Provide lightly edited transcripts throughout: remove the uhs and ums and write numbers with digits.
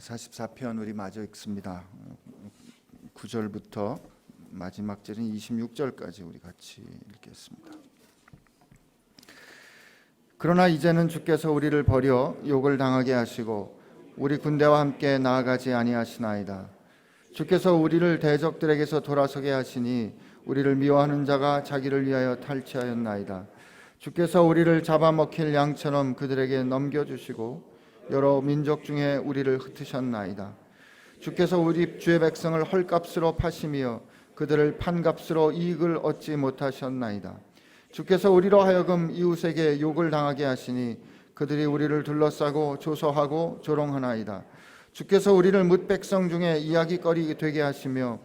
44편 우리 마저 읽습니다. 9절부터 마지막 절인 26절까지 우리 같이 읽겠습니다. 그러나 이제는 주께서 우리를 버려 욕을 당하게 하시고 우리 군대와 함께 나아가지 아니하시나이다. 주께서 우리를 대적들에게서 돌아서게 하시니 우리를 미워하는 자가 자기를 위하여 탈취하였나이다. 주께서 우리를 잡아먹힐 양처럼 그들에게 넘겨주시고 여러 민족 중에 우리를 흩으셨나이다. 주께서 우리 주의 백성을 헐값으로 파시며 그들을 판값으로 이익을 얻지 못하셨나이다. 주께서 우리로 하여금 이웃에게 욕을 당하게 하시니 그들이 우리를 둘러싸고 조소하고 조롱하나이다. 주께서 우리를 뭇 백성 중에 이야기거리 되게 하시며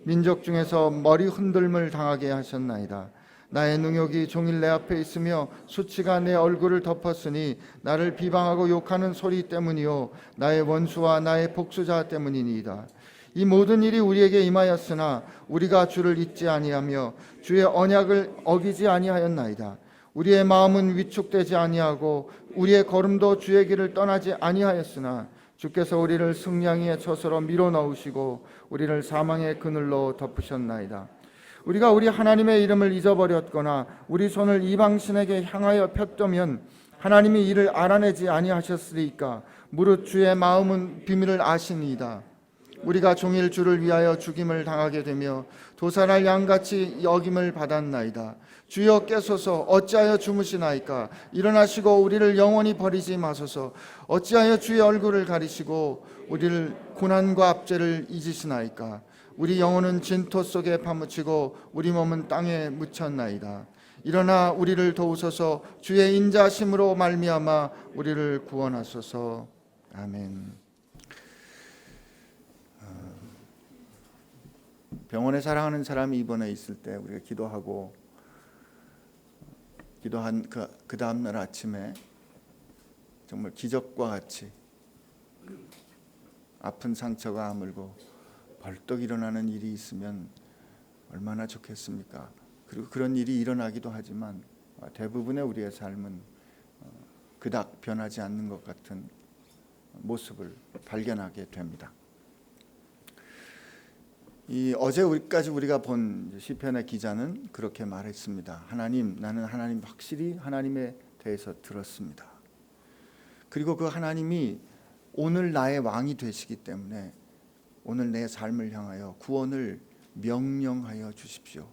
민족 중에서 머리 흔들림을 당하게 하셨나이다. 나의 능욕이 종일 내 앞에 있으며 수치가 내 얼굴을 덮었으니 나를 비방하고 욕하는 소리 때문이요 나의 원수와 나의 복수자 때문이니이다. 이 모든 일이 우리에게 임하였으나 우리가 주를 잊지 아니하며 주의 언약을 어기지 아니하였나이다. 우리의 마음은 위축되지 아니하고 우리의 걸음도 주의 길을 떠나지 아니하였으나 주께서 우리를 승냥이의 젖으로 밀어넣으시고 우리를 사망의 그늘로 덮으셨나이다. 우리가 우리 하나님의 이름을 잊어버렸거나 우리 손을 이방신에게 향하여 폈다면 하나님이 이를 알아내지 아니하셨으리까. 무릇 주의 마음은 비밀을 아시니이다. 우리가 종일 주를 위하여 죽임을 당하게 되며 도살할 양같이 여김을 받았나이다. 주여 깨소서. 어찌하여 주무시나이까. 일어나시고 우리를 영원히 버리지 마소서. 어찌하여 주의 얼굴을 가리시고 우리를 고난과 압제를 잊으시나이까. 우리 영혼은 진토 속에 파묻히고 우리 몸은 땅에 묻혔나이다. 일어나 우리를 도우소서. 주의 인자심으로 말미암아 우리를 구원하소서. 아멘. 병원에 사랑하는 사람이 입원해 있을 때 우리가 기도한 그 다음 날 아침에 정말 기적과 같이 아픈 상처가 아물고 벌떡 일어나는 일이 있으면 얼마나 좋겠습니까? 그리고 그런 일이 일어나기도 하지만 대부분의 우리의 삶은 그닥 변하지 않는 것 같은 모습을 발견하게 됩니다. 어제까지 우리가 본 시편의 기자는 그렇게 말했습니다. 하나님, 나는 하나님 확실히 하나님에 대해서 들었습니다. 그리고 그 하나님이 오늘 나의 왕이 되시기 때문에 오늘 내 삶을 향하여 구원을 명령하여 주십시오.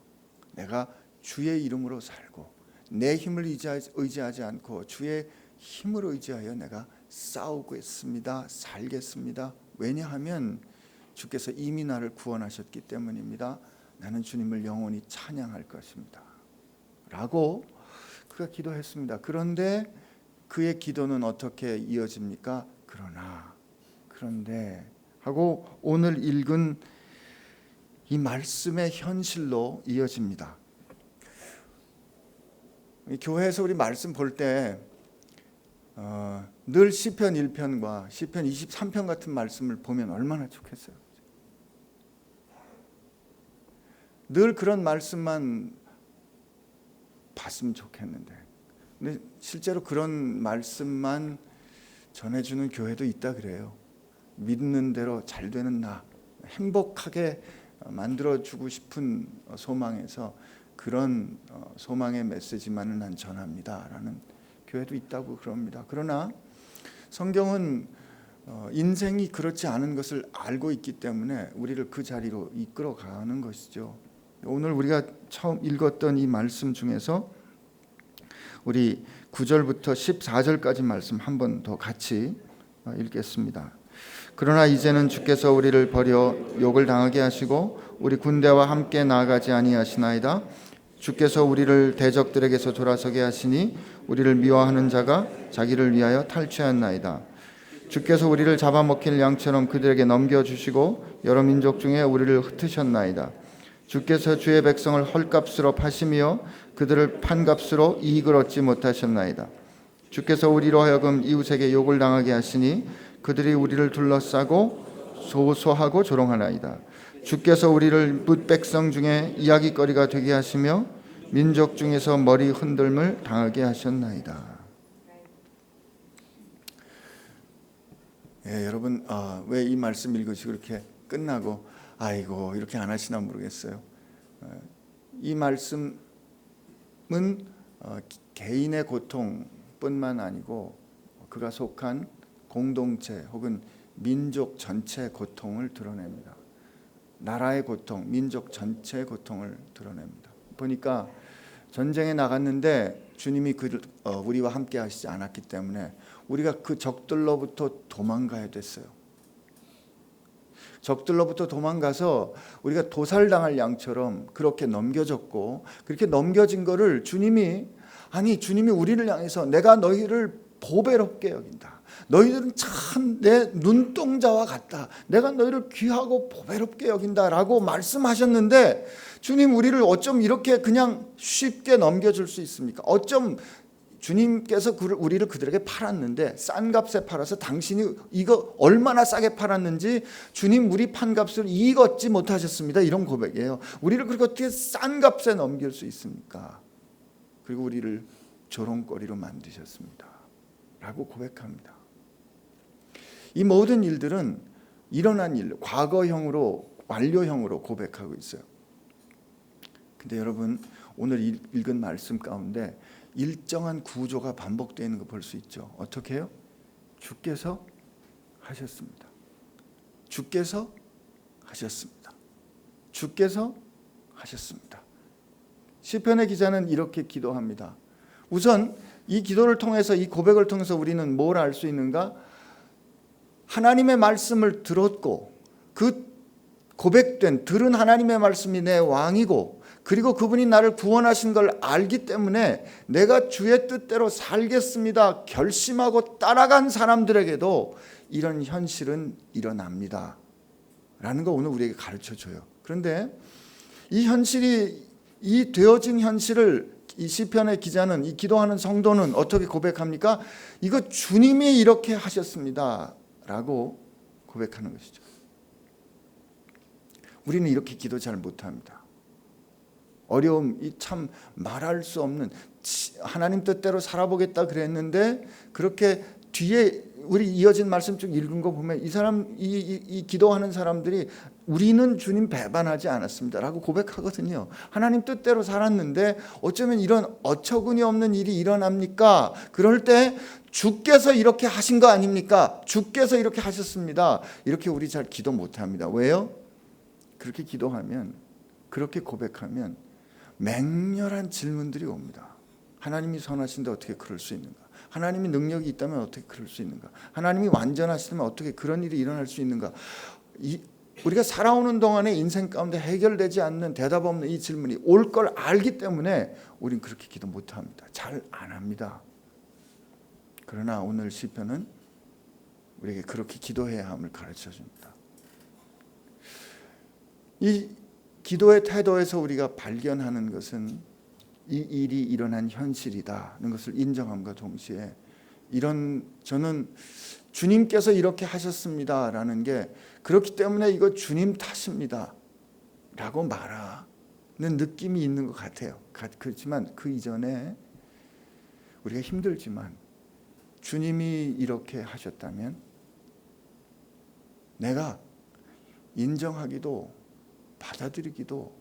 내가 주의 이름으로 살고 내 힘을 의지하지 않고 주의 힘을 의지하여 내가 싸우겠습니다. 살겠습니다. 왜냐하면 주께서 이미 나를 구원하셨기 때문입니다. 나는 주님을 영원히 찬양할 것입니다. 라고 그가 기도했습니다. 그런데 그의 기도는 어떻게 이어집니까? 그런데 하고 오늘 읽은 이 말씀의 현실로 이어집니다. 교회에서 우리 말씀 볼 때 늘 시편 1편과 시편 23편 같은 말씀을 보면 얼마나 좋겠어요. 늘 그런 말씀만 봤으면 좋겠는데, 근데 실제로 그런 말씀만 전해주는 교회도 있다 그래요. 믿는 대로 잘 되는 나, 행복하게 만들어주고 싶은 소망에서 그런 소망의 메시지만을 난 전합니다 라는 교회도 있다고 그럽니다. 그러나 성경은 인생이 그렇지 않은 것을 알고 있기 때문에 우리를 그 자리로 이끌어가는 것이죠. 오늘 우리가 처음 읽었던 이 말씀 중에서 우리 9절부터 14절까지 말씀 한 번 더 같이 읽겠습니다. 그러나 이제는 주께서 우리를 버려 욕을 당하게 하시고 우리 군대와 함께 나아가지 아니하시나이다. 주께서 우리를 대적들에게서 돌아서게 하시니 우리를 미워하는 자가 자기를 위하여 탈취하였나이다. 주께서 우리를 잡아먹힐 양처럼 그들에게 넘겨주시고 여러 민족 중에 우리를 흩으셨나이다. 주께서 주의 백성을 헐값으로 파시며 그들을 판값으로 이익을 얻지 못하셨나이다. 주께서 우리로 하여금 이웃에게 욕을 당하게 하시니 그들이 우리를 둘러싸고 소소하고 조롱하나이다. 주께서 우리를 뭇 백성 중에 이야기거리가 되게 하시며 민족 중에서 머리 흔들림을 당하게 하셨나이다. 여러분 왜 이 말씀 읽으시고 이렇게 끝나고 아이고 이렇게 안 하시나 모르겠어요. 이 말씀은 개인의 고통뿐만 아니고 그가 속한 공동체 혹은 민족 전체의 고통을 드러냅니다. 나라의 고통, 민족 전체의 고통을 드러냅니다. 보니까 전쟁에 나갔는데 주님이 우리와 함께 하시지 않았기 때문에 우리가 그 적들로부터 도망가야 됐어요. 적들로부터 도망가서 우리가 도살당할 양처럼 그렇게 넘겨졌고, 그렇게 넘겨진 거를 주님이 우리를 향해서 내가 너희를 보배롭게 여긴다. 너희들은 참 내 눈동자와 같다. 내가 너희를 귀하고 보배롭게 여긴다라고 말씀하셨는데, 주님 우리를 어쩜 이렇게 그냥 쉽게 넘겨줄 수 있습니까? 어쩜 주님께서 우리를 그들에게 팔았는데 싼 값에 팔아서 당신이 이거 얼마나 싸게 팔았는지 주님 우리 판 값을 이익 얻지 못하셨습니다. 이런 고백이에요. 우리를 그렇게 어떻게 싼 값에 넘길 수 있습니까? 그리고 우리를 조롱거리로 만드셨습니다. 라고 고백합니다. 이 모든 일들은 일어난 일, 과거형으로 완료형으로 고백하고 있어요. 근데 여러분 오늘 읽은 말씀 가운데 일정한 구조가 반복되는 거 볼 수 있죠. 어떻게 해요? 주께서 하셨습니다. 주께서 하셨습니다. 주께서 하셨습니다. 시편의 기자는 이렇게 기도합니다. 우선 이 기도를 통해서, 이 고백을 통해서 우리는 뭘 알 수 있는가? 하나님의 말씀을 들었고 그 들은 하나님의 말씀이 내 왕이고, 그리고 그분이 나를 구원하신 걸 알기 때문에 내가 주의 뜻대로 살겠습니다 결심하고 따라간 사람들에게도 이런 현실은 일어납니다 라는 거 오늘 우리에게 가르쳐줘요. 그런데 이 현실이, 이 되어진 현실을 이 시편의 기자는, 이 기도하는 성도는 어떻게 고백합니까? 이거 주님이 이렇게 하셨습니다 라고 고백하는 것이죠. 우리는 이렇게 기도 잘 못합니다. 어려움, 참 말할 수 없는, 하나님 뜻대로 살아보겠다 그랬는데 그렇게 뒤에 우리 이어진 말씀 쭉 읽은 거 보면 이 기도하는 사람들이 우리는 주님 배반하지 않았습니다 라고 고백하거든요. 하나님 뜻대로 살았는데 어쩌면 이런 어처구니 없는 일이 일어납니까? 그럴 때 주께서 이렇게 하신 거 아닙니까? 주께서 이렇게 하셨습니다. 이렇게 우리 잘 기도 못합니다. 왜요? 그렇게 기도하면, 그렇게 고백하면 맹렬한 질문들이 옵니다. 하나님이 선하신데 어떻게 그럴 수 있는가? 하나님이 능력이 있다면 어떻게 그럴 수 있는가? 하나님이 완전하시다면 어떻게 그런 일이 일어날 수 있는가? 우리가 살아오는 동안에 인생 가운데 해결되지 않는, 대답 없는 이 질문이 올 걸 알기 때문에 우린 그렇게 기도 못합니다. 잘 안 합니다. 그러나 오늘 시편은 우리에게 그렇게 기도해야 함을 가르쳐줍니다. 이 기도의 태도에서 우리가 발견하는 것은 이 일이 일어난 현실이다는 것을 인정함과 동시에, 저는 주님께서 이렇게 하셨습니다라는 게 그렇기 때문에 이거 주님 탓입니다 라고 말하는 느낌이 있는 것 같아요. 그렇지만 그 이전에 우리가 힘들지만 주님이 이렇게 하셨다면 내가 인정하기도 받아들이기도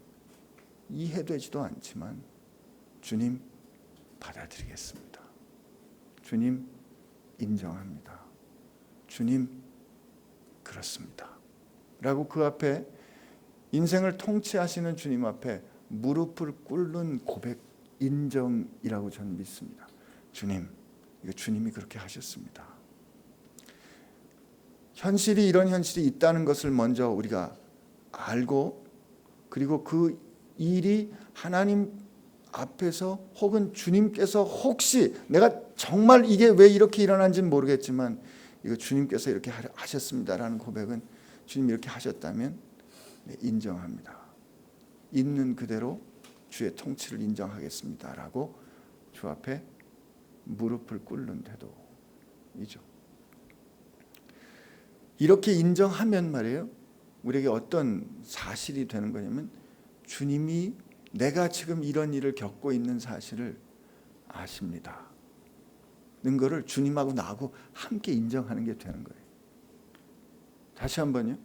이해되지도 않지만 주님 받아들이겠습니다. 주님 인정합니다. 주님 그렇습니다 라고 그 앞에, 인생을 통치하시는 주님 앞에 무릎을 꿇는 고백, 인정이라고 저는 믿습니다. 주님, 이거 주님이 그렇게 하셨습니다. 현실이, 이런 현실이 있다는 것을 먼저 우리가 알고, 그리고 그 일이 하나님 앞에서 혹은 주님께서, 혹시 내가 정말 이게 왜 이렇게 일어난지는 모르겠지만 이거 주님께서 이렇게 하셨습니다라는 고백은, 주님이 이렇게 하셨다면 인정합니다. 있는 그대로 주의 통치를 인정하겠습니다라고 주 앞에 무릎을 꿇는 태도이죠. 이렇게 인정하면 말이에요, 우리에게 어떤 사실이 되는 거냐면, 주님이 내가 지금 이런 일을 겪고 있는 사실을 아십니다 는 거를 주님하고 나하고 함께 인정하는 게 되는 거예요. 다시 한번요.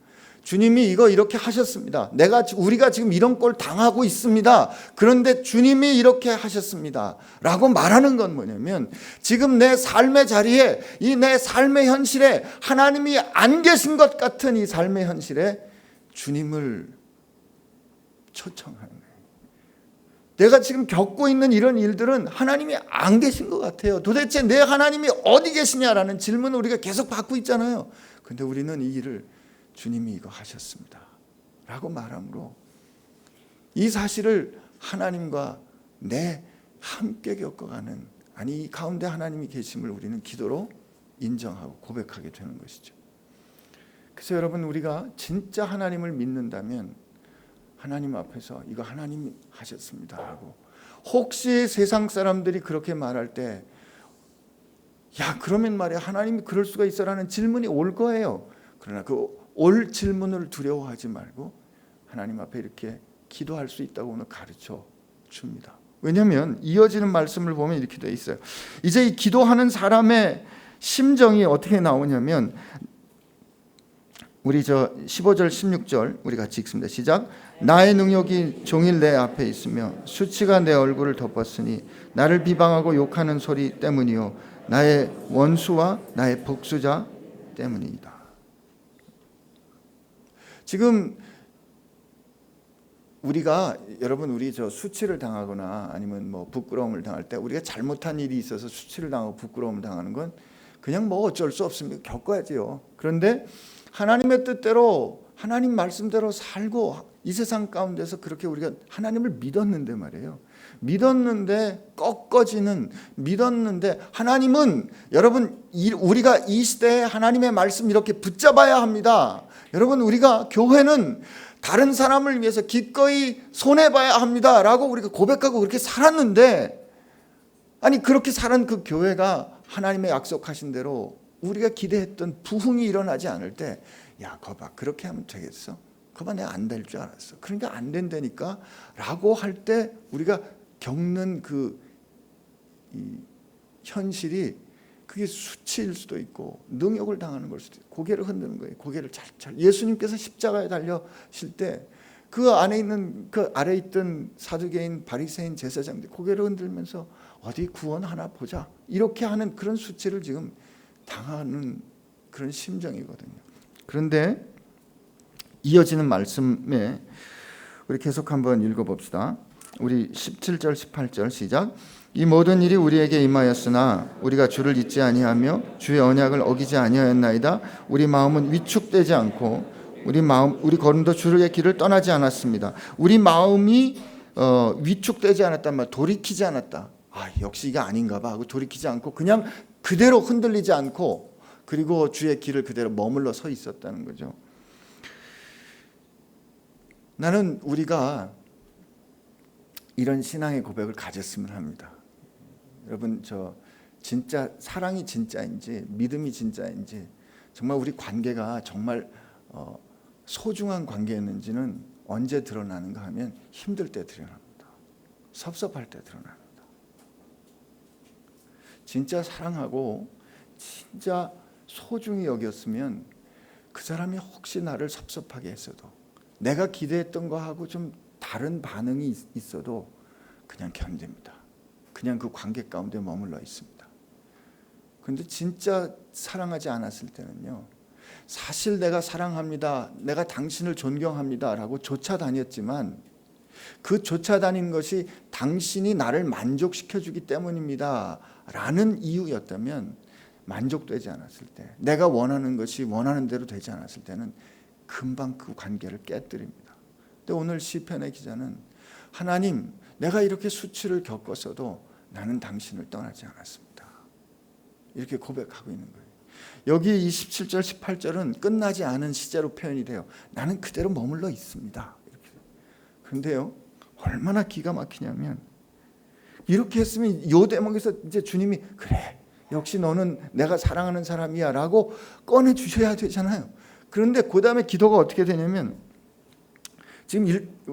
주님이 이거 이렇게 하셨습니다. 우리가 지금 이런 꼴 당하고 있습니다. 그런데 주님이 이렇게 하셨습니다. 라고 말하는 건 뭐냐면 지금 내 삶의 자리에 이 내 삶의 현실에 하나님이 안 계신 것 같은 이 삶의 현실에 주님을 초청하는 거예요. 내가 지금 겪고 있는 이런 일들은 하나님이 안 계신 것 같아요. 도대체 내 하나님이 어디 계시냐라는 질문을 우리가 계속 받고 있잖아요. 근데 우리는 이 일을 주님이 이거 하셨습니다 라고 말함으로 이 사실을 하나님과 내 함께 겪어가는 이 가운데 하나님이 계심을 우리는 기도로 인정하고 고백하게 되는 것이죠. 그래서 여러분 우리가 진짜 하나님을 믿는다면 하나님 앞에서 이거 하나님이 하셨습니다 하고 혹시 세상 사람들이 그렇게 말할 때 야 그러면 말이야 하나님이 그럴 수가 있어라는 질문이 올 거예요. 그러나 그 올 질문을 두려워하지 말고 하나님 앞에 이렇게 기도할 수 있다고 오늘 가르쳐 줍니다. 왜냐하면 이어지는 말씀을 보면 이렇게 돼 있어요. 이제 이 기도하는 사람의 심정이 어떻게 나오냐면 우리 15절 16절 우리 같이 읽습니다. 시작. 나의 능력이 종일 내 앞에 있으며 수치가 내 얼굴을 덮었으니 나를 비방하고 욕하는 소리 때문이요 나의 원수와 나의 복수자 때문이다. 지금 우리가 여러분 우리 수치를 당하거나 아니면 뭐 부끄러움을 당할 때 우리가 잘못한 일이 있어서 수치를 당하고 부끄러움을 당하는 건 그냥 뭐 어쩔 수 없습니다. 겪어야지요. 그런데 하나님의 뜻대로 하나님 말씀대로 살고 이 세상 가운데서 그렇게 우리가 하나님을 믿었는데 말이에요. 믿었는데 꺾어지는 믿었는데 하나님은 여러분 우리가 이 시대에 하나님의 말씀 이렇게 붙잡아야 합니다. 여러분 우리가 교회는 다른 사람을 위해서 기꺼이 손해봐야 합니다 라고 우리가 고백하고 그렇게 살았는데 아니 그렇게 살은 그 교회가 하나님의 약속하신 대로 우리가 기대했던 부흥이 일어나지 않을 때 야 거봐 그렇게 하면 되겠어? 거봐 내가 안 될 줄 알았어. 그러니까 안 된다니까 라고 할 때 우리가 겪는 이 현실이 그게 수치일 수도 있고 능욕을 당하는 걸 수도 있고 고개를 흔드는 거예요. 고개를 잘 예수님께서 십자가에 달려실 때 그 안에 있는 그 아래 있던 사두개인 바리새인 제사장들 고개를 흔들면서 어디 구원 하나 보자 이렇게 하는 그런 수치를 지금 당하는 그런 심정이거든요. 그런데 이어지는 말씀에 우리 계속 한번 읽어봅시다. 우리 17절 18절 시작. 이 모든 일이 우리에게 임하였으나 우리가 주를 잊지 아니하며 주의 언약을 어기지 아니하였나이다. 우리 마음은 위축되지 않고 우리 걸음도 주의 길을 떠나지 않았습니다. 우리 마음이 위축되지 않았단 말, 돌이키지 않았다. 역시 이게 아닌가 봐 하고 돌이키지 않고 그냥 그대로 흔들리지 않고 그리고 주의 길을 그대로 머물러 서 있었다는 거죠. 나는 우리가 이런 신앙의 고백을 가졌으면 합니다. 여러분 진짜 사랑이 진짜인지 믿음이 진짜인지 정말 우리 관계가 정말 소중한 관계였는지는 언제 드러나는가 하면 힘들 때 드러납니다. 섭섭할 때 드러납니다. 진짜 사랑하고 진짜 소중히 여겼으면 그 사람이 혹시 나를 섭섭하게 했어도 내가 기대했던 거하고 좀 다른 반응이 있어도 그냥 견딥니다. 그냥 그 관계 가운데 머물러 있습니다. 그런데 진짜 사랑하지 않았을 때는요. 사실 내가 사랑합니다. 내가 당신을 존경합니다. 라고 쫓아다녔지만 그 쫓아다닌 것이 당신이 나를 만족시켜주기 때문입니다. 라는 이유였다면 만족되지 않았을 때 내가 원하는 것이 원하는 대로 되지 않았을 때는 금방 그 관계를 깨뜨립니다. 근데 오늘 시편의 기자는 하나님 내가 이렇게 수치를 겪었어도 나는 당신을 떠나지 않았습니다. 이렇게 고백하고 있는 거예요. 여기 이 17절 18절은 끝나지 않은 시제로 표현이 돼요. 나는 그대로 머물러 있습니다. 이렇게. 그런데요 얼마나 기가 막히냐면 이렇게 했으면 이 대목에서 이제 주님이 그래 역시 너는 내가 사랑하는 사람이야 라고 꺼내 주셔야 되잖아요. 그런데 그 다음에 기도가 어떻게 되냐면 지금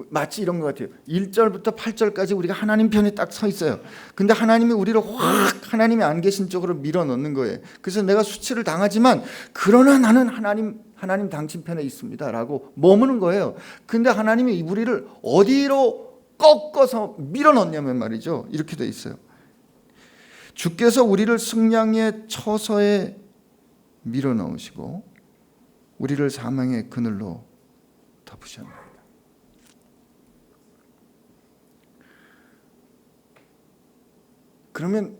마치 이런 것 같아요. 1절부터 8절까지 우리가 하나님 편에 딱 서 있어요. 근데 하나님이 우리를 확 하나님이 안 계신 쪽으로 밀어넣는 거예요. 그래서 내가 수치를 당하지만 그러나 나는 하나님 하나님 당신 편에 있습니다라고 머무는 거예요. 근데 하나님이 우리를 어디로 꺾어서 밀어넣냐면 말이죠. 이렇게 돼 있어요. 주께서 우리를 승량의 처소에 밀어넣으시고 우리를 사망의 그늘로 덮으셨나이다. 그러면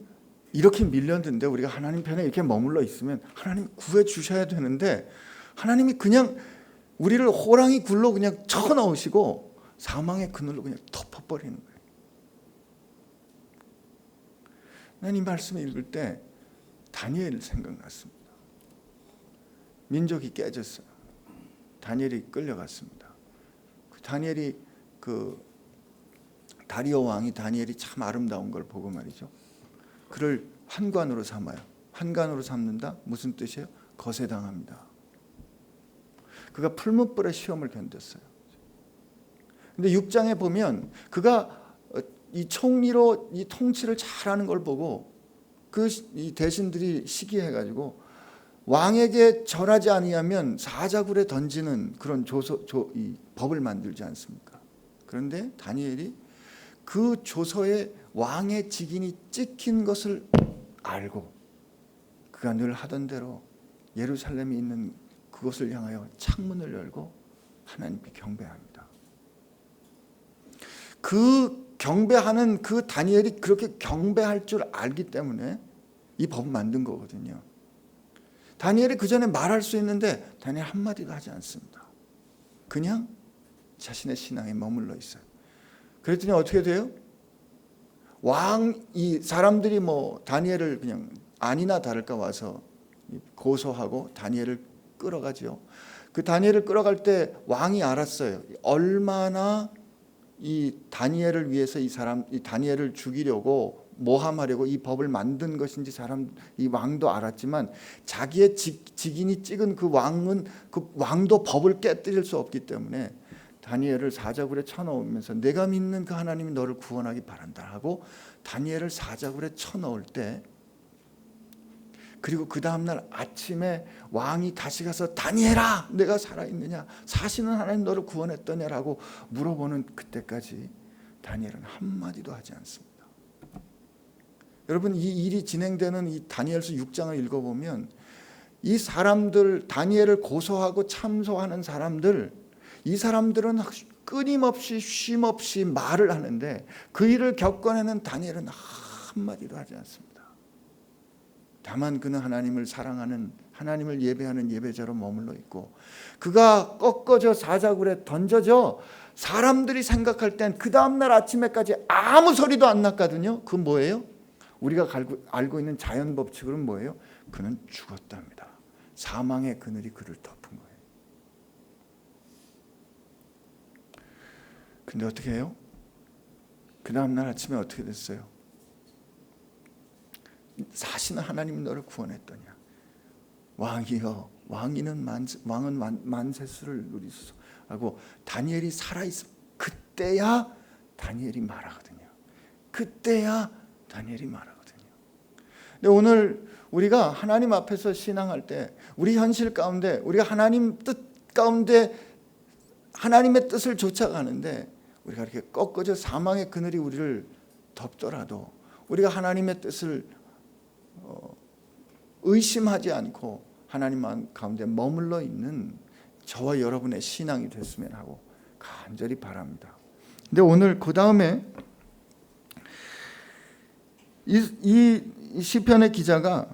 이렇게 밀렸는데 우리가 하나님 편에 이렇게 머물러 있으면 하나님 구해 주셔야 되는데 하나님이 그냥 우리를 호랑이 굴로 그냥 쳐넣으시고 사망의 그늘로 그냥 덮어버리는 거예요. 난 이 말씀을 읽을 때 다니엘 생각났습니다. 민족이 깨졌어요. 다니엘이 끌려갔습니다. 다니엘이 다리오 왕이 다니엘이 참 아름다운 걸 보고 말이죠. 그를 환관으로 삼아요. 환관으로 삼는다? 무슨 뜻이에요? 거세당합니다. 그가 풀무불의 시험을 견뎠어요. 근데 6장에 보면 그가 이 총리로 이 통치를 잘하는 걸 보고 이 대신들이 시기해가지고 왕에게 절하지 아니하면 사자굴에 던지는 그런 이 법을 만들지 않습니까? 그런데 다니엘이 그 조서에 왕의 직인이 찍힌 것을 알고 그가 늘 하던 대로 예루살렘에 있는 그것을 향하여 창문을 열고 하나님께 경배합니다. 그 경배하는 그 다니엘이 그렇게 경배할 줄 알기 때문에 이 법을 만든 거거든요. 다니엘이 그 전에 말할 수 있는데 다니엘 한마디도 하지 않습니다. 그냥 자신의 신앙에 머물러 있어요. 그랬더니 어떻게 돼요? 이 사람들이 다니엘을 그냥 아니나 다를까 와서 고소하고 다니엘을 끌어가죠. 그 다니엘을 끌어갈 때 왕이 알았어요. 얼마나 이 다니엘을 위해서 이 다니엘을 죽이려고 모함하려고 이 법을 만든 것인지 이 왕도 알았지만 자기의 직인이 찍은 그 왕도 법을 깨뜨릴 수 없기 때문에 다니엘을 사자굴에 쳐넣으면서 내가 믿는 그 하나님이 너를 구원하기 바란다 하고 다니엘을 사자굴에 쳐넣을 때 그리고 그 다음날 아침에 왕이 다시 가서 다니엘아 내가 살아있느냐 사시는 하나님 너를 구원했더냐라고 물어보는 그때까지 다니엘은 한마디도 하지 않습니다. 여러분 이 일이 진행되는 이 다니엘서 6장을 읽어보면 이 사람들 다니엘을 고소하고 참소하는 사람들 이 사람들은 끊임없이 쉼없이 말을 하는데 그 일을 겪어내는 다니엘은 한마디도 하지 않습니다. 다만 그는 하나님을 사랑하는 하나님을 예배하는 예배자로 머물러 있고 그가 꺾어져 사자굴에 던져져 사람들이 생각할 땐 그 다음날 아침에까지 아무 소리도 안 났거든요. 그건 뭐예요? 우리가 알고 있는 자연 법칙으로는 뭐예요? 그는 죽었답니다. 사망의 그늘이 그를 덮은 거예요. 근데 어떻게 해요? 그 다음날 아침에 어떻게 됐어요? 사시는 하나님이 너를 구원했더냐. 왕이여 왕은 만세수를 누리소서 하고 다니엘이 살아있어. 그때야 다니엘이 말하거든요. 그때야 다니엘이 말하거든요. 근데 오늘 우리가 하나님 앞에서 신앙할 때 우리 현실 가운데 우리가 하나님 뜻 가운데 하나님의 뜻을 쫓아가는데 우리가 이렇게 꺾어져 사망의 그늘이 우리를 덮더라도 우리가 하나님의 뜻을 의심하지 않고 하나님 가운데 머물러 있는 저와 여러분의 신앙이 됐으면 하고 간절히 바랍니다. 근데 오늘 그 다음에 이 시편의 기자가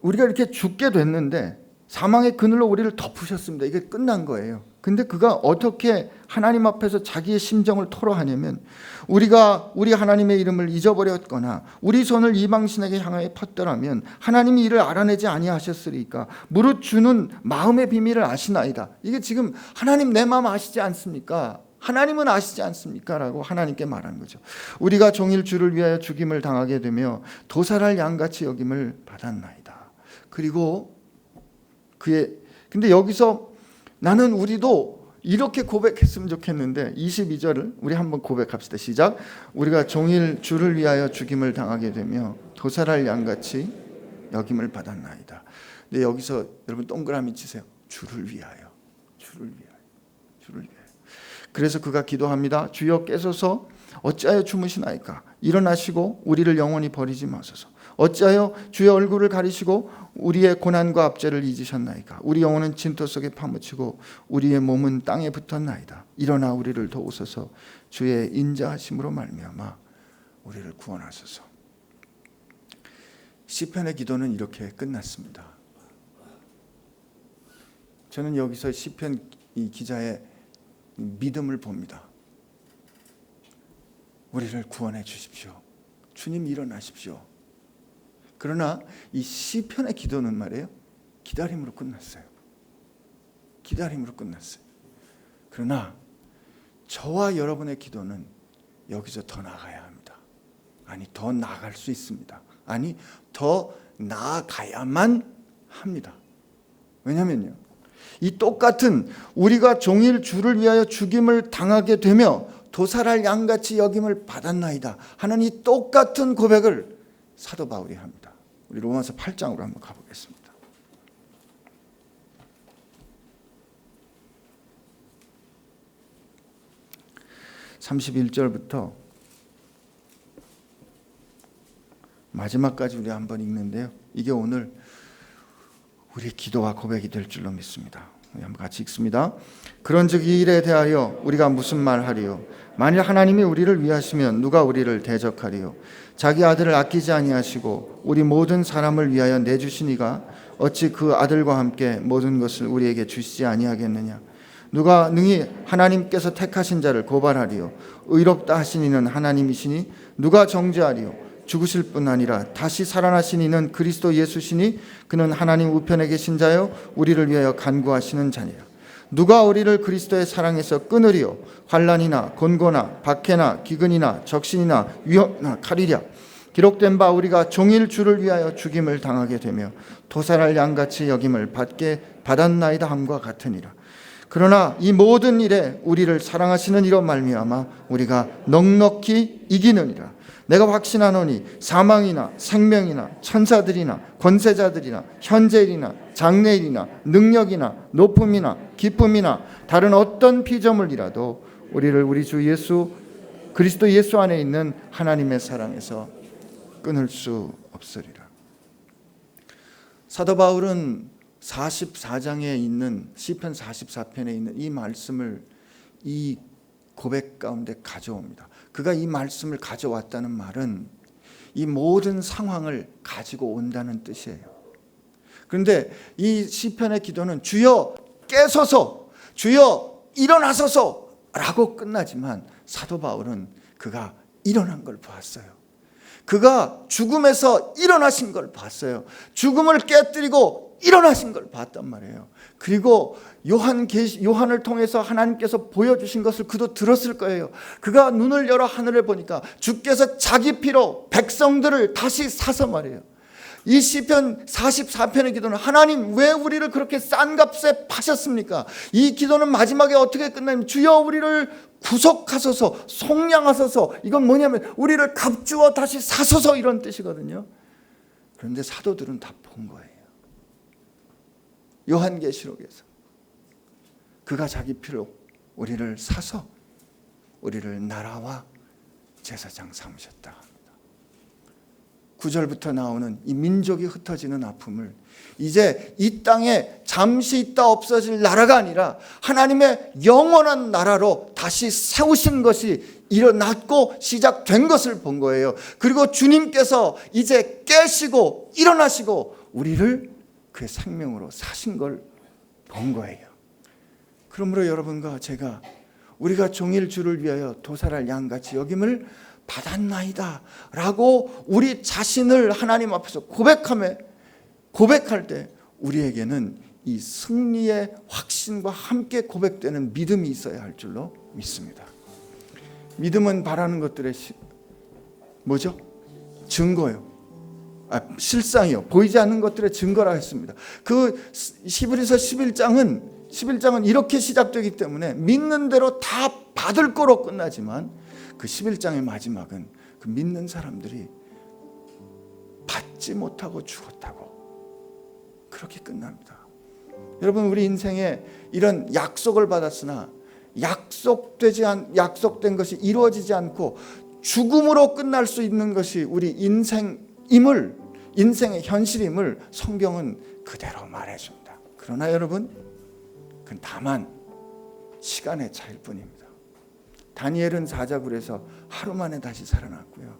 우리가 이렇게 죽게 됐는데 사망의 그늘로 우리를 덮으셨습니다. 이게 끝난 거예요. 근데 그가 어떻게 하나님 앞에서 자기의 심정을 토로하냐면 우리가 우리 하나님의 이름을 잊어버렸거나 우리 손을 이방신에게 향하여 폈더라면 하나님이 이를 알아내지 아니하셨으리까 무릇 주는 마음의 비밀을 아시나이다. 이게 지금 하나님 내 마음 아시지 않습니까? 하나님은 아시지 않습니까? 라고 하나님께 말하는 거죠. 우리가 종일 주를 위하여 죽임을 당하게 되며 도살할 양같이 여김을 받았나이다. 그리고 근데 여기서 나는 우리도 이렇게 고백했으면 좋겠는데 22절을 우리 한번 고백합시다. 시작. 우리가 종일 주를 위하여 죽임을 당하게 되며 도살할 양같이 여김을 받았나이다. 근데 여기서 여러분 동그라미 치세요. 주를 위하여, 주를 위하여, 주를 위하여. 그래서 그가 기도합니다. 주여 깨소서 어찌하여 주무시나이까? 일어나시고 우리를 영원히 버리지 마소서. 어찌하여 주의 얼굴을 가리시고 우리의 고난과 압제를 잊으셨나이까? 우리 영혼은 진토 속에 파묻히고 우리의 몸은 땅에 붙었나이다. 일어나 우리를 도우소서. 주의 인자하심으로 말미암아 우리를 구원하소서. 시편의 기도는 이렇게 끝났습니다. 저는 여기서 시편 이 기자의 믿음을 봅니다. 우리를 구원해 주십시오. 주님 일어나십시오. 그러나 이 시편의 기도는 말이에요, 기다림으로 끝났어요. 기다림으로 끝났어요. 그러나 저와 여러분의 기도는 여기서 더 나아가야 합니다. 아니, 더 나아갈 수 있습니다. 아니, 더 나아가야만 합니다. 왜냐면요, 이 똑같은 우리가 종일 주를 위하여 죽임을 당하게 되며 도살할 양같이 여김을 받았나이다 하는 이 똑같은 고백을 사도 바울이 합니다. 우리 로마서 8장으로 한번 가보겠습니다. (31절부터) 마지막까지 우리 한번 읽는데요, 이게 오늘 우리의 기도와 고백이 될 줄로 믿습니다. 우리 한번 같이 읽습니다. 그런즉 이 일에 대하여 우리가 무슨 말하리요? 만일 하나님이 우리를 위하시면 누가 우리를 대적하리요? 자기 아들을 아끼지 아니하시고 우리 모든 사람을 위하여 내주신 이가 어찌 그 아들과 함께 모든 것을 우리에게 주시지 아니하겠느냐? 누가 능히 하나님께서 택하신 자를 고발하리요? 의롭다 하신 이는 하나님이시니 누가 정죄하리요? 죽으실 뿐 아니라 다시 살아나신 이는 그리스도 예수시니 그는 하나님 우편에 계신 자요 우리를 위하여 간구하시는 자니라. 누가 우리를 그리스도의 사랑에서 끊으리요? 환난이나 곤고나 박해나 기근이나 적신이나 위험이나 칼이랴. 기록된 바 우리가 종일 주를 위하여 죽임을 당하게 되며 도살할 양같이 여김을 받았나이다 함과 같으니라. 그러나 이 모든 일에 우리를 사랑하시는 이로 말미암아 우리가 넉넉히 이기느니라. 내가 확신하노니 사망이나 생명이나 천사들이나 권세자들이나 현재일이나 장래일이나 능력이나 높음이나 기쁨이나 다른 어떤 피조물이라도 우리를 우리 주 예수 그리스도 예수 안에 있는 하나님의 사랑에서 끊을 수 없으리라. 사도 바울은 44장에 있는 시편 44편에 있는 이 말씀을 이 고백 가운데 가져옵니다. 그가 이 말씀을 가져왔다는 말은 이 모든 상황을 가지고 온다는 뜻이에요. 그런데 이 시편의 기도는 주여 깨소서, 주여 일어나소서 라고 끝나지만 사도 바울은 그가 일어난 걸 봤어요. 그가 죽음에서 일어나신 걸 봤어요. 죽음을 깨뜨리고 일어나신 걸 봤단 말이에요. 그리고 요한을 통해서 하나님께서 보여주신 것을 그도 들었을 거예요. 그가 눈을 열어 하늘을 보니까 주께서 자기 피로 백성들을 다시 사서 말이에요. 이 시편 44편의 기도는 하나님 왜 우리를 그렇게 싼 값에 파셨습니까? 이 기도는 마지막에 어떻게 끝나냐면 주여 우리를 구속하소서, 속량하소서. 이건 뭐냐면 우리를 값주어 다시 사소서 이런 뜻이거든요. 그런데 사도들은 다 본 거예요. 요한계시록에서 그가 자기 피로 우리를 사서 우리를 나라와 제사장 삼으셨다 합니다. 9절부터 나오는 이 민족이 흩어지는 아픔을 이제 이 땅에 잠시 있다 없어질 나라가 아니라 하나님의 영원한 나라로 다시 세우신 것이 일어났고 시작된 것을 본 거예요. 그리고 주님께서 이제 깨시고 일어나시고 우리를 그의 생명으로 사신 걸 본 거예요. 그러므로 여러분과 제가 우리가 종일 주를 위하여 도살할 양같이 여김을 받았나이다 라고 우리 자신을 하나님 앞에서 고백할 때 우리에게는 이 승리의 확신과 함께 고백되는 믿음이 있어야 할 줄로 믿습니다. 믿음은 바라는 것들의 뭐죠? 증거요. 실상이요. 보이지 않는 것들의 증거라 했습니다. 그 히브리서 11장은 이렇게 시작되기 때문에 믿는 대로 다 받을 거로 끝나지만 그 11장의 마지막은 그 믿는 사람들이 받지 못하고 죽었다고 그렇게 끝납니다. 여러분, 우리 인생에 이런 약속을 받았으나 약속된 것이 이루어지지 않고 죽음으로 끝날 수 있는 것이 우리 인생의 현실임을 성경은 그대로 말해줍니다. 그러나 여러분, 그건 다만 시간의 차이일 뿐입니다. 다니엘은 사자굴에서 하루 만에 다시 살아났고요.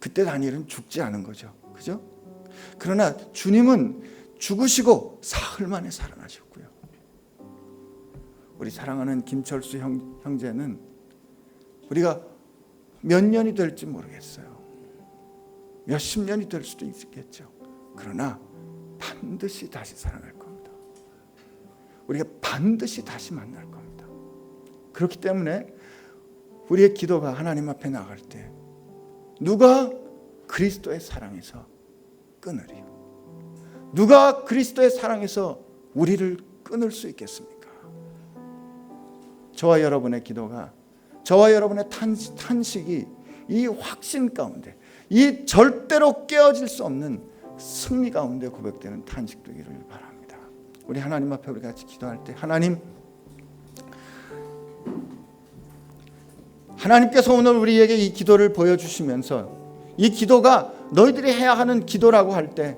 그때 다니엘은 죽지 않은 거죠. 그죠? 그러나 주님은 죽으시고 사흘 만에 살아나셨고요. 우리 사랑하는 김철수 형제는 우리가 몇 년이 될지 모르겠어요. 몇십 년이 될 수도 있겠죠. 그러나 반드시 다시 살아날 겁니다. 우리가 반드시 다시 만날 겁니다. 그렇기 때문에 우리의 기도가 하나님 앞에 나갈 때 누가 그리스도의 사랑에서 끊으리요? 누가 그리스도의 사랑에서 우리를 끊을 수 있겠습니까? 저와 여러분의 기도가, 저와 여러분의 탄식이 이 확신 가운데, 이 절대로 깨어질 수 없는 승리 가운데 고백되는 탄식 되기를 바랍니다. 우리 하나님 앞에 우리 같이 기도할 때 하나님께서 오늘 우리에게 이 기도를 보여주시면서 이 기도가 너희들이 해야 하는 기도라고 할 때,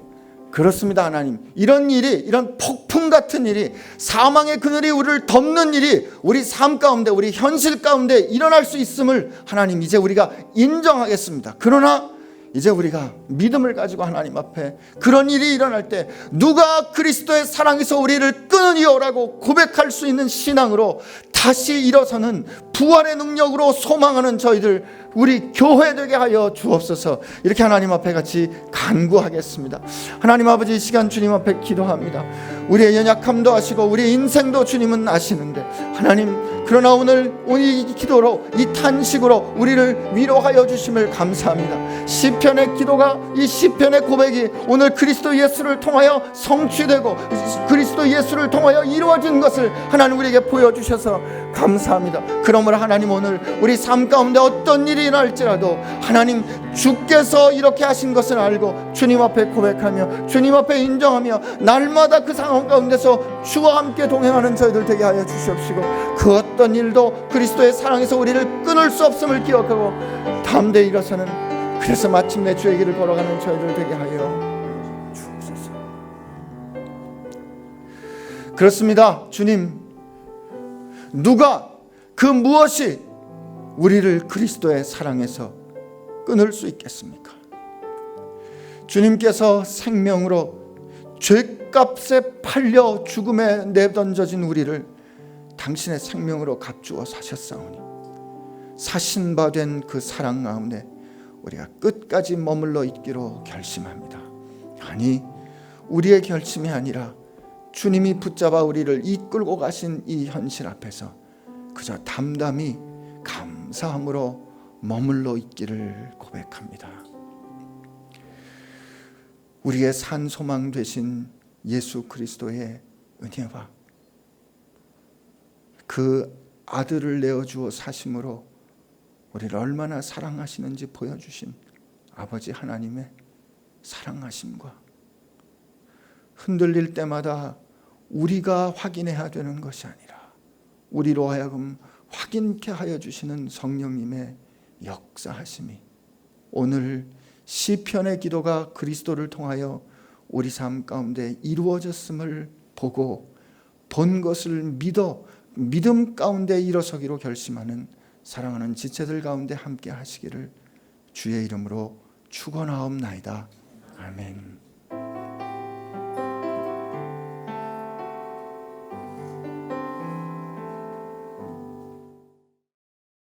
그렇습니다 하나님, 이런 일이, 이런 폭풍 같은 일이, 사망의 그늘이 우리를 덮는 일이 우리 삶 가운데, 우리 현실 가운데 일어날 수 있음을 하나님 이제 우리가 인정하겠습니다. 그러나 이제 우리가 믿음을 가지고 하나님 앞에 그런 일이 일어날 때 누가 그리스도의 사랑에서 우리를 끊으리요라고 고백할 수 있는 신앙으로 다시 일어서는 부활의 능력으로 소망하는 저희들, 우리 교회 되게 하여 주옵소서. 이렇게 하나님 앞에 같이 간구하겠습니다. 하나님 아버지, 이 시간 주님 앞에 기도합니다. 우리의 연약함도 아시고 우리의 인생도 주님은 아시는데 하나님, 그러나 오늘 이 기도로, 이 탄식으로 우리를 위로하여 주심을 감사합니다. 시편의 기도가, 이 시편의 고백이 오늘 그리스도 예수를 통하여 성취되고 그리스도 예수를 통하여 이루어진 것을 하나님 우리에게 보여주셔서 감사합니다. 그러므로 하나님, 오늘 우리 삶 가운데 어떤 일이 일어날지라도 하나님, 주께서 이렇게 하신 것을 알고 주님 앞에 고백하며 주님 앞에 인정하며 날마다 그 상황 가운데서 주와 함께 동행하는 저희들 되게 하여 주시옵시고, 그 어떤 일도 그리스도의 사랑에서 우리를 끊을 수 없음을 기억하고 담대히 일어서는, 그래서 마침내 주의 길을 걸어가는 저희들 되게 하여 주옵소서. 그렇습니다. 주님, 누가, 그 무엇이 우리를 그리스도의 사랑에서 끊을 수 있겠습니까? 주님께서 생명으로 죄값에 팔려 죽음에 내던져진 우리를 당신의 생명으로 값주어 사셨사오니, 사신 바 된 그 사랑 가운데 우리가 끝까지 머물러 있기로 결심합니다. 아니, 우리의 결심이 아니라 주님이 붙잡아 우리를 이끌고 가신 이 현실 앞에서 그저 담담히 감사함으로 머물러 있기를 고백합니다. 우리의 산 소망 되신 예수 그리스도의 은혜와 그 아들을 내어주어 사심으로 우리를 얼마나 사랑하시는지 보여주신 아버지 하나님의 사랑하심과, 흔들릴 때마다 우리가 확인해야 되는 것이 아니라 우리로 하여금 확인케 하여 주시는 성령님의 역사하심이 오늘 시편의 기도가 그리스도를 통하여 우리 삶 가운데 이루어졌음을 보고 본 것을 믿음 가운데 일어서기로 결심하는 사랑하는 지체들 가운데 함께 하시기를 주의 이름으로 축원하옵나이다. 아멘.